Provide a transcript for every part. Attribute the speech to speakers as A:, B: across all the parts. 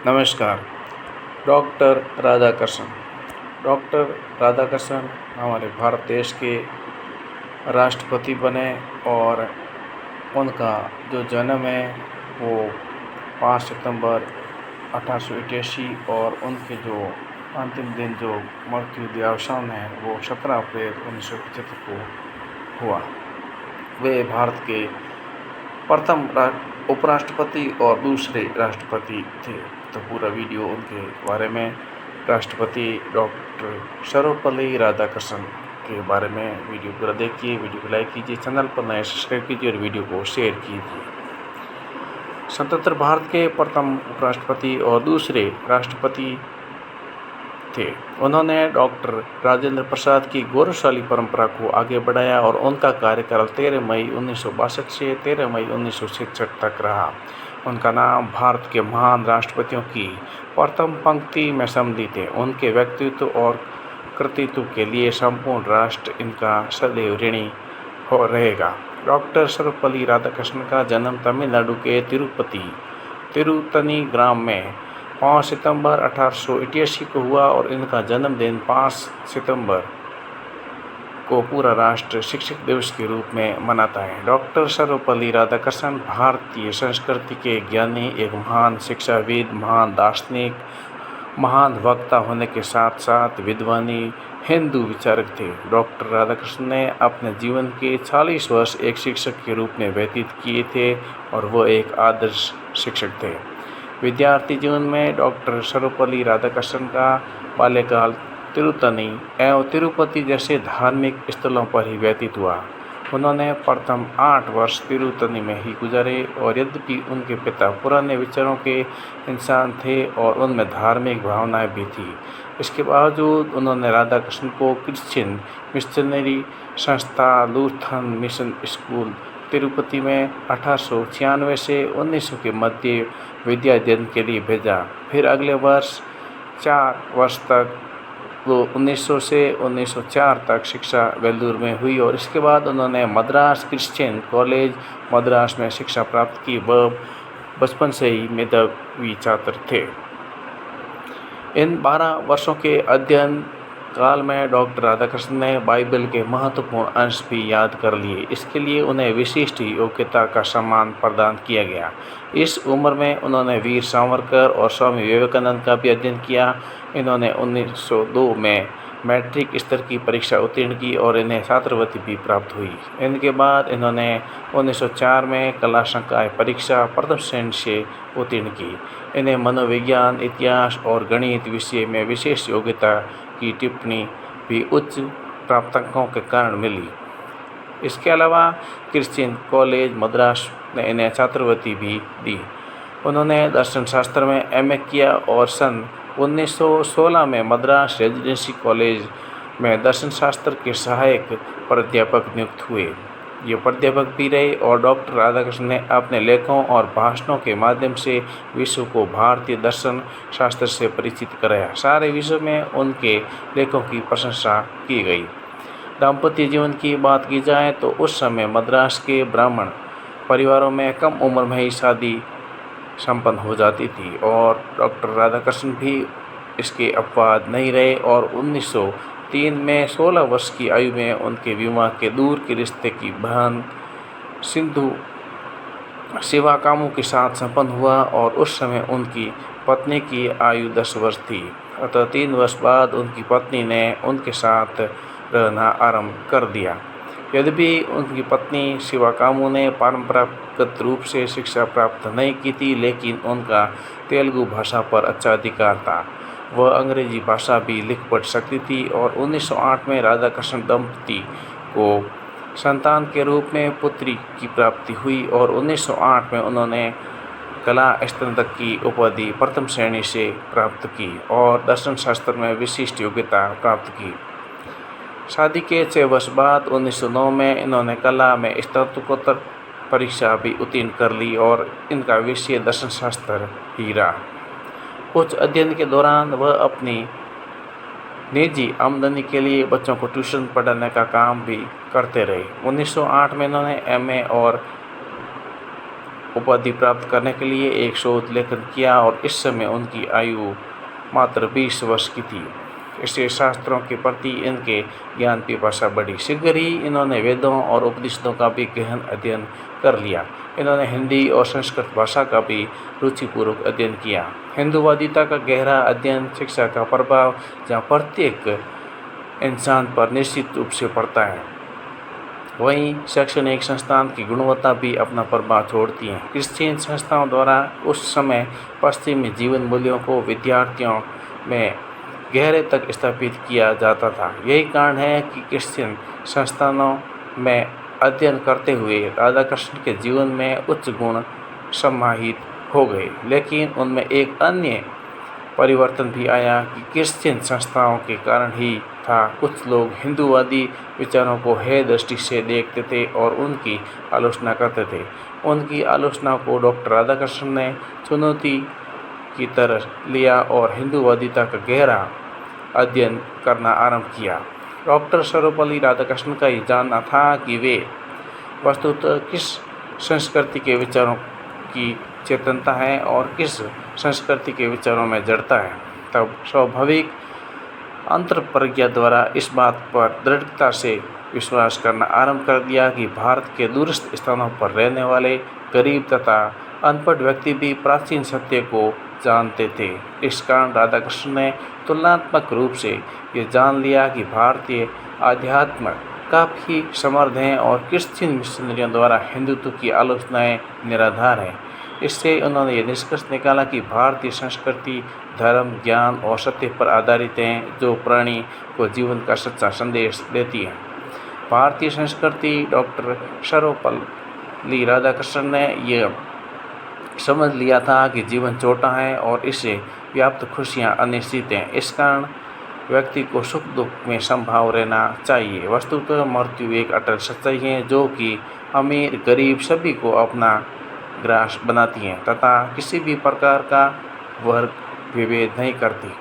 A: नमस्कार। Doctor Radhakrishnan. Doctor Radhakrishnan हमारे भारत देश के राष्ट्रपति बने और उनका जो जन्म है वो 5 सितंबर 1888 और उनके जो अंतिम दिन जो मृत्यु दिवसान है वो 17 अप्रैल 1975 को हुआ। वे भारत के प्रथम उपराष्ट्रपति और दूसरे राष्ट्रपति थे। तो पूरा वीडियो उनके बारे में, राष्ट्रपति डॉक्टर सर्वपल्ली राधाकृष्णन के बारे में वीडियो पूरा देखिए। वीडियो को लाइक कीजिए, चैनल पर नए सब्सक्राइब कीजिए और वीडियो को शेयर कीजिए। स्वतंत्र भारत के प्रथम उपराष्ट्रपति और दूसरे राष्ट्रपति थे। उन्होंने डॉक्टर राजेंद्र प्रसाद की गौरवशाली परंपरा को आगे बढ़ाया और उनका कार्यकाल 13 मई 1962 से 13 मई 1966 तक रहा। उनका नाम भारत के महान राष्ट्रपतियों की प्रथम पंक्ति में सम्मिलित है। उनके व्यक्तित्व और कृतित्व के लिए संपूर्ण राष्ट्र इनका सदैव ऋणी हो रहेगा। डॉक्टर सर्वपल्ली राधाकृष्णन का जन्म तमिलनाडु के तिरुतनी ग्राम में 5 सितंबर 1888 को हुआ और इनका जन्मदिन 5 सितंबर को पूरा राष्ट्र शिक्षक दिवस के रूप में मनाता है। डॉक्टर सर्वपल्ली राधाकृष्णन भारतीय संस्कृति के ज्ञानी, एक महान शिक्षाविद, महान दार्शनिक, महान वक्ता होने के साथ साथ विद्वानी हिंदू विचारक थे। डॉक्टर राधाकृष्णन ने अपने जीवन के 40 वर्ष एक शिक्षक के रूप में व्यतीत किए थे और वह एक आदर्श शिक्षक थे। विद्यार्थी जीवन में डॉक्टर सर्वपल्ली राधाकृष्णन का बाल्यकाल तिरुतनी एवं तिरुपति जैसे धार्मिक स्थलों पर ही व्यतीत हुआ। उन्होंने प्रथम 8 वर्ष तिरुतनी में ही गुजारे और यद्यपि उनके पिता पुराने विचारों के इंसान थे और उनमें धार्मिक भावनाएं भी थी, इसके बावजूद उन्होंने राधाकृष्णन को क्रिश्चियन मिशनरी संस्था लूथरन मिशन स्कूल तिरुपति में 1896 से 1900 के मध्य विद्या अध्ययन के लिए भेजा। फिर अगले वर्ष 4 वर्ष तक वो 1900 से 1904 तक शिक्षा वेल्लूर में हुई और इसके बाद उन्होंने मद्रास क्रिश्चियन कॉलेज मद्रास में शिक्षा प्राप्त की। वह बचपन से ही मेधावी छात्र थे। इन 12 वर्षों के अध्ययन काल में डॉक्टर राधाकृष्णन ने बाइबल के महत्वपूर्ण अंश भी याद कर लिए। इसके लिए उन्हें विशिष्ट योग्यता का सम्मान प्रदान किया गया। इस उम्र में उन्होंने वीर सावरकर और स्वामी विवेकानंद का भी अध्ययन किया। इन्होंने 1902 में मैट्रिक स्तर की परीक्षा उत्तीर्ण की और इन्हें छात्रवृत्ति भी प्राप्त हुई। इनके बाद इन्होंने 1904 में कला संकाय परीक्षा प्रथम श्रेणी से उत्तीर्ण की। इन्हें मनोविज्ञान, इतिहास और गणित विषय में विशेष योग्यता की टिप्पणी भी उच्च प्राप्तांकों के कारण मिली। इसके अलावा क्रिश्चियन कॉलेज मद्रास ने इन्हें छात्रवृत्ति भी दी। उन्होंने दर्शन शास्त्र में एमए किया और सन 1916 में मद्रास रेजिडेंसी कॉलेज में दर्शन शास्त्र के सहायक प्राध्यापक नियुक्त हुए। ये प्राध्यापक भी रहे और डॉक्टर राधाकृष्णन ने अपने लेखों और भाषणों के माध्यम से विश्व को भारतीय दर्शन शास्त्र से परिचित कराया। सारे विश्व में उनके लेखों की प्रशंसा की गई। दाम्पत्य जीवन की बात की जाए तो उस समय मद्रास के ब्राह्मण परिवारों में कम उम्र में ही शादी संपन्न हो जाती थी और डॉक्टर राधाकृष्णन भी इसके अपवाद नहीं रहे और 1903 में 16 वर्ष की आयु में उनके विवाह के दूर के रिश्ते की बहन सिंधु शिवाकामू के साथ संपन्न हुआ और उस समय उनकी पत्नी की आयु 10 वर्ष थी। अतः 3 वर्ष बाद उनकी पत्नी ने उनके साथ रहना आरंभ कर दिया। यद्यपि उनकी पत्नी शिवाकामू ने परंपरागत रूप से शिक्षा प्राप्त नहीं की थी, लेकिन उनका तेलुगु भाषा पर अच्छा अधिकार था। वह अंग्रेजी भाषा भी लिख पढ़ सकती थी और 1908 में राधाकृष्णन दंपति को संतान के रूप में पुत्री की प्राप्ति हुई और 1908 में उन्होंने कला स्नातक की उपाधि प्रथम श्रेणी से प्राप्त की और दर्शन शास्त्र में विशिष्ट योग्यता प्राप्त की। शादी के 6 वर्ष बाद 1909 में इन्होंने कला में स्नातकोत्तर परीक्षा भी उत्तीर्ण कर ली और इनका विषय दर्शन शास्त्र ही रहा। उच्च अध्ययन के दौरान वह अपनी निजी आमदनी के लिए बच्चों को ट्यूशन पढ़ाने का काम भी करते रहे। 1908 में इन्होंने एमए और उपाधि प्राप्त करने के लिए एक शोध लेखन किया और इस समय उनकी आयु मात्र 20 वर्ष की थी। इससे शास्त्रों के प्रति इनके ज्ञान पिपासा बढ़ी। शीघ्र ही इन्होंने वेदों और उपनिषदों का भी गहन अध्ययन कर लिया। इन्होंने हिंदी और संस्कृत भाषा का भी रुचिपूर्वक अध्ययन किया। हिंदूवादिता का गहरा अध्ययन शिक्षा का प्रभाव जहाँ प्रत्येक इंसान पर निश्चित रूप से पड़ता है, वहीं शैक्षणिक संस्थान की गुणवत्ता भी अपना प्रभाव छोड़ती है। क्रिश्चियन संस्थाओं द्वारा उस समय पश्चिमी जीवन मूल्यों को विद्यार्थियों में गहरे तक स्थापित किया जाता था। यही कारण है कि क्रिश्चियन संस्थानों में अध्ययन करते हुए राधाकृष्ण के जीवन में उच्च गुण समाहित हो गए। लेकिन उनमें एक अन्य परिवर्तन भी आया कि क्रिश्चियन संस्थाओं के कारण ही था। कुछ लोग हिंदूवादी विचारों को हेय दृष्टि से देखते थे और उनकी आलोचना करते थे। उनकी आलोचना को डॉक्टर राधाकृष्ण ने चुनौती की तरह लिया और हिंदूवादिता का गहरा अध्ययन करना आरंभ किया। डॉक्टर सर्वपल्ली राधाकृष्णन का ये जानना था कि वे वस्तुतः किस संस्कृति के विचारों की चेतनता है और किस संस्कृति के विचारों में जड़ता है। तब स्वाभाविक अंतर्प्रज्ञा द्वारा इस बात पर दृढ़ता से विश्वास करना आरंभ कर दिया कि भारत के दूरस्थ स्थानों पर रहने वाले गरीब तथा अनपढ़ व्यक्ति भी प्राचीन सत्य को जानते थे। इस कारण राधाकृष्ण ने तुलनात्मक रूप से ये जान लिया कि भारतीय आध्यात्म काफ़ी समृद्ध हैं और क्रिश्चियन मिशनरियों द्वारा हिंदुत्व की आलोचनाएं निराधार हैं। इससे उन्होंने ये निष्कर्ष निकाला कि भारतीय संस्कृति धर्म, ज्ञान और सत्य पर आधारित हैं, जो प्राणी को जीवन का सच्चा संदेश देती है। भारतीय संस्कृति डॉक्टर सर्वपल्ली राधाकृष्णन ने यह समझ लिया था कि जीवन छोटा है और इससे व्याप्त खुशियाँ अनिश्चित हैं। इस कारण व्यक्ति को सुख दुख में संभाव रहना चाहिए। वस्तुतः मृत्यु एक अटल सच्चाई है जो कि अमीर गरीब सभी को अपना ग्रास बनाती है तथा किसी भी प्रकार का वर्ग विभेद नहीं करती।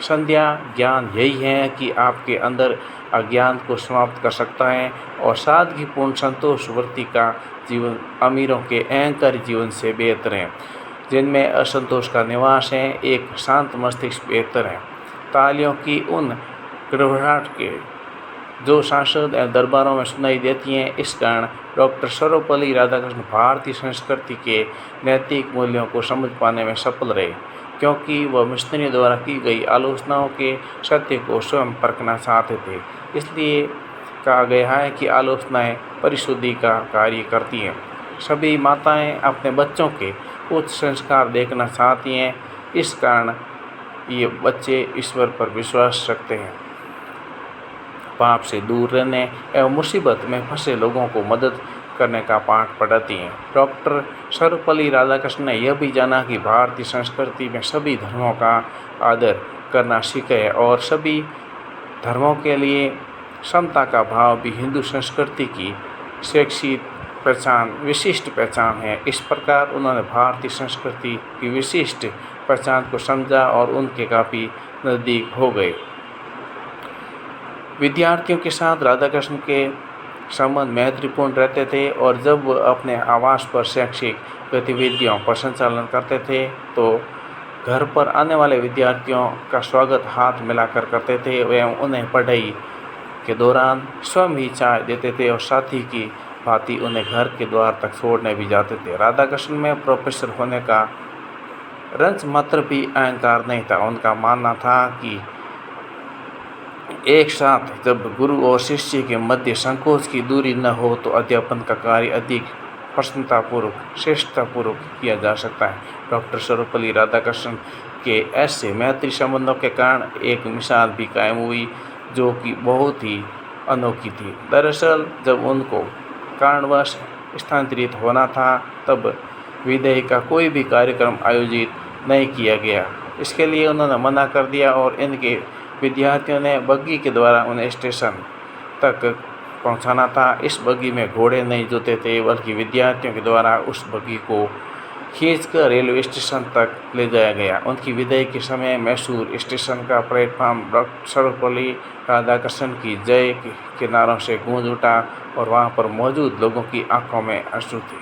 A: संध्या ज्ञान यही है कि आपके अंदर अज्ञान को समाप्त कर सकता है और सादगीपूर्ण संतोष वृत्ति का जीवन अमीरों के अहंकारी जीवन से बेहतर है, जिनमें असंतोष का निवास है। एक शांत मस्तिष्क बेहतर है। तालियों की उन गड़गड़ाहट के जो सांसद एवं दरबारों में सुनाई देती हैं। इस कारण डॉक्टर सर्वपल्ली राधाकृष्ण भारतीय संस्कृति के नैतिक मूल्यों को समझ पाने में सफल रहे, क्योंकि वह मिशनरी द्वारा की गई आलोचनाओं के सत्य को स्वयं परखना चाहते थे। इसलिए कहा गया है कि आलोचनाएं परिशुद्धि का कार्य करती हैं। सभी माताएं अपने बच्चों के उच्च संस्कार देखना चाहती हैं। इस कारण ये बच्चे ईश्वर पर विश्वास रखते हैं, पाप से दूर रहने एवं मुसीबत में फंसे लोगों को मदद करने का पाठ पढ़ाती हैं। डॉक्टर सर्वपल्ली राधाकृष्णन ने यह भी जाना कि भारतीय संस्कृति में सभी धर्मों का आदर करना सीखे और सभी धर्मों के लिए समता का भाव भी हिंदू संस्कृति की शैक्षिक पहचान विशिष्ट पहचान है। इस प्रकार उन्होंने भारतीय संस्कृति की विशिष्ट पहचान को समझा और उनके काफ़ी नज़दीक हो गए। विद्यार्थियों के साथ राधाकृष्ण के संबंध मैत्रीपूर्ण रहते थे और जब वह अपने आवास पर शैक्षिक गतिविधियों पर संचालन करते थे तो घर पर आने वाले विद्यार्थियों का स्वागत हाथ मिलाकर करते थे एवं उन्हें पढ़ाई के दौरान स्वयं ही चाय देते थे और साथी की भांति उन्हें घर के द्वार तक छोड़ने भी जाते थे। राधाकृष्ण में प्रोफेसर होने का रंच मात्र भी अहंकार नहीं था। उनका मानना था कि एक साथ जब गुरु और शिष्य के मध्य संकोच की दूरी न हो तो अध्यापन का कार्य अधिक प्रसन्नतापूर्वक श्रेष्ठतापूर्वक किया जा सकता है। डॉक्टर सर्वपल्ली राधाकृष्णन के ऐसे मैत्री संबंधों के कारण एक मिसाल भी कायम हुई जो कि बहुत ही अनोखी थी। दरअसल जब उनको कारणवश स्थानांतरित होना था तब विदाई का कोई भी कार्यक्रम आयोजित नहीं किया गया। इसके लिए उन्होंने मना कर दिया और इनके विद्यार्थियों ने बग्गी के द्वारा उन्हें स्टेशन तक पहुंचाना था। इस बग्गी में घोड़े नहीं जोते थे बल्कि विद्यार्थियों के द्वारा उस बग्गी को खींचकर रेलवे स्टेशन तक ले जाया गया। उनकी विदाई के समय मैसूर स्टेशन का प्लेटफार्म डॉक्टर सर्वपल्ली राधाकृष्णन की जय के नारों से गूंज उठा और वहां पर मौजूद लोगों की आंखों में आंसू थे।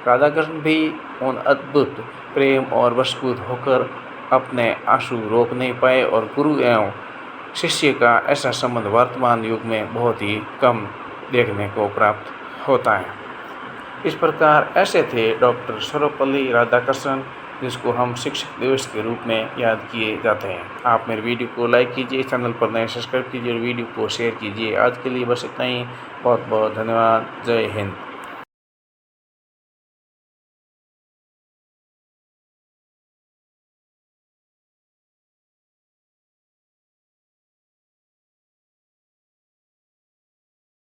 A: राधाकृष्ण भी उन अद्भुत प्रेम और वशभूत होकर अपने आंसू रोक नहीं पाए और गुरु एवं शिष्य का ऐसा संबंध वर्तमान युग में बहुत ही कम देखने को प्राप्त होता है। इस प्रकार ऐसे थे डॉक्टर सर्वपल्ली राधाकृष्णन, जिसको हम शिक्षक दिवस के रूप में याद किए जाते हैं। आप मेरे वीडियो को लाइक कीजिए, चैनल पर नए सब्सक्राइब कीजिए और वीडियो को शेयर कीजिए। आज के लिए बस इतना ही। बहुत बहुत धन्यवाद। जय हिंद।